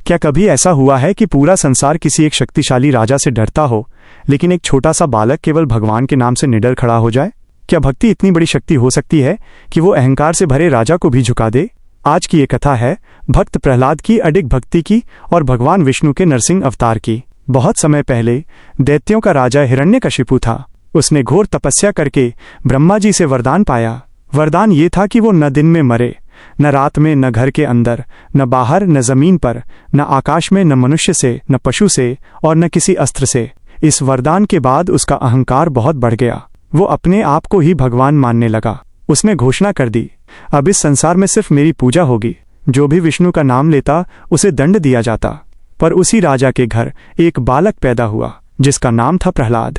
क्या कभी ऐसा हुआ है कि पूरा संसार किसी एक शक्तिशाली राजा से डरता हो, लेकिन एक छोटा सा बालक केवल भगवान के नाम से निडर खड़ा हो जाए? क्या भक्ति इतनी बड़ी शक्ति हो सकती है कि वो अहंकार से भरे राजा को भी झुका दे? आज की ये कथा है भक्त प्रहलाद की अडिग भक्ति की और भगवान विष्णु के नरसिंह अवतार की। बहुत समय पहले दैत्यों का राजा हिरण्यकशिपु था। उसने घोर तपस्या करके ब्रह्मा जी से वरदान पाया। वरदान ये था कि वो न दिन में मरे, न रात में, न घर के अंदर, न बाहर, न जमीन पर, न आकाश में, न मनुष्य से, न पशु से और न किसी अस्त्र से। इस वरदान के बाद उसका अहंकार बहुत बढ़ गया। वो अपने आप को ही भगवान मानने लगा। उसने घोषणा कर दी, अब इस संसार में सिर्फ मेरी पूजा होगी। जो भी विष्णु का नाम लेता उसे दंड दिया जाता। पर उसी राजा के घर एक बालक पैदा हुआ जिसका नाम था प्रहलाद।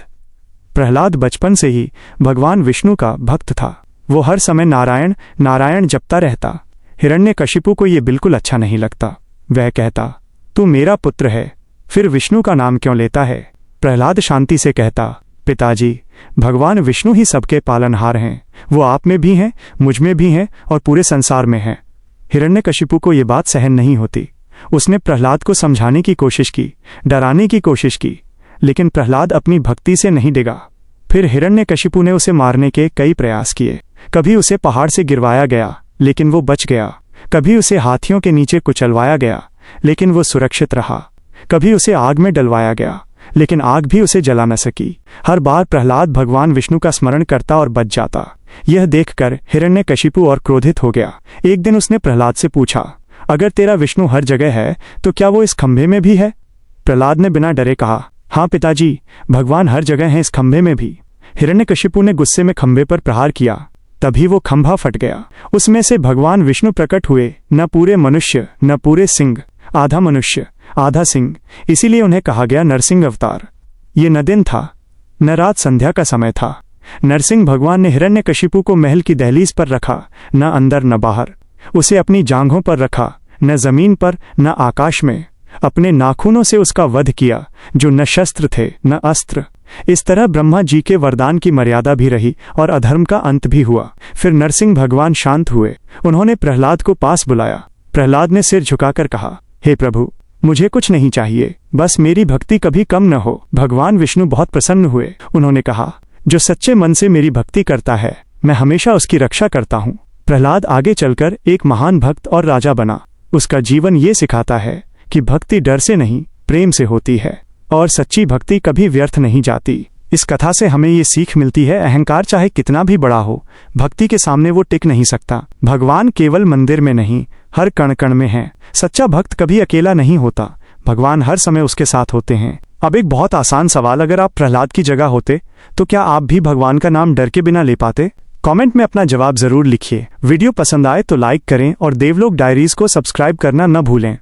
प्रहलाद बचपन से ही भगवान विष्णु का भक्त था। वो हर समय नारायण नारायण जपता रहता। हिरण्यकशिपु को ये बिल्कुल अच्छा नहीं लगता। वह कहता, तू मेरा पुत्र है, फिर विष्णु का नाम क्यों लेता है? प्रहलाद शांति से कहता, पिताजी, भगवान विष्णु ही सबके पालनहार हैं। वो आप में भी हैं, मुझ में भी हैं और पूरे संसार में हैं। हिरण्यकशिपु को ये बात सहन नहीं होती। उसने प्रहलाद को समझाने की कोशिश की, डराने की कोशिश की, लेकिन प्रहलाद अपनी भक्ति से नहीं डिगा। फिर हिरण्यकशिपु ने उसे मारने के कई प्रयास किए। कभी उसे पहाड़ से गिरवाया गया, लेकिन वो बच गया। कभी उसे हाथियों के नीचे कुचलवाया गया, लेकिन वो सुरक्षित रहा। कभी उसे आग में डलवाया गया, लेकिन आग भी उसे जला न सकी। हर बार प्रहलाद भगवान विष्णु का स्मरण करता और बच जाता। यह देखकर हिरण्यकशिपु और क्रोधित हो गया। एक दिन उसने प्रहलाद से पूछा, अगर तेरा विष्णु हर जगह है तो क्या वो इस खंभे में भी है? प्रहलाद ने बिना डरे कहा, हाँ पिताजी, भगवान हर जगह हैं, इस खंभे में भी। हिरण्यकशिपु ने गुस्से में खंभे पर प्रहार किया। तभी वो खंभा फट गया। उसमें से भगवान विष्णु प्रकट हुए, न पूरे मनुष्य, न पूरे सिंह, आधा मनुष्य आधा सिंह। इसीलिए उन्हें कहा गया नरसिंह अवतार। ये न दिन था, न रात, संध्या का समय था। नरसिंह भगवान ने हिरण्यकशिपु को महल की दहलीज पर रखा, न अंदर न बाहर। उसे अपनी जांघों पर रखा, न जमीन पर न आकाश में। अपने नाखूनों से उसका वध किया, जो न शस्त्र थे न अस्त्र। इस तरह ब्रह्मा जी के वरदान की मर्यादा भी रही और अधर्म का अंत भी हुआ। फिर नरसिंह भगवान शांत हुए। उन्होंने प्रहलाद को पास बुलाया। प्रहलाद ने सिर झुकाकर कहा, हे प्रभु, मुझे कुछ नहीं चाहिए, बस मेरी भक्ति कभी कम न हो। भगवान विष्णु बहुत प्रसन्न हुए। उन्होंने कहा, जो सच्चे मन से मेरी भक्ति करता है, मैं हमेशा उसकी रक्षा करता हूँ। प्रहलाद आगे चलकर एक महान भक्त और राजा बना। उसका जीवन ये सिखाता है कि भक्ति डर से नहीं, प्रेम से होती है और सच्ची भक्ति कभी व्यर्थ नहीं जाती। इस कथा से हमें ये सीख मिलती है, अहंकार चाहे कितना भी बड़ा हो, भक्ति के सामने वो टिक नहीं सकता। भगवान केवल मंदिर में नहीं, हर कण कण में है। सच्चा भक्त कभी अकेला नहीं होता, भगवान हर समय उसके साथ होते हैं। अब एक बहुत आसान सवाल, अगर आप प्रहलाद की जगह होते तो क्या आप भी भगवान का नाम डर के बिना ले पाते? कमेंट में अपना जवाब जरूर लिखिए। वीडियो पसंद आए तो लाइक करें और देवलोक डायरीज को सब्सक्राइब करना न भूलें।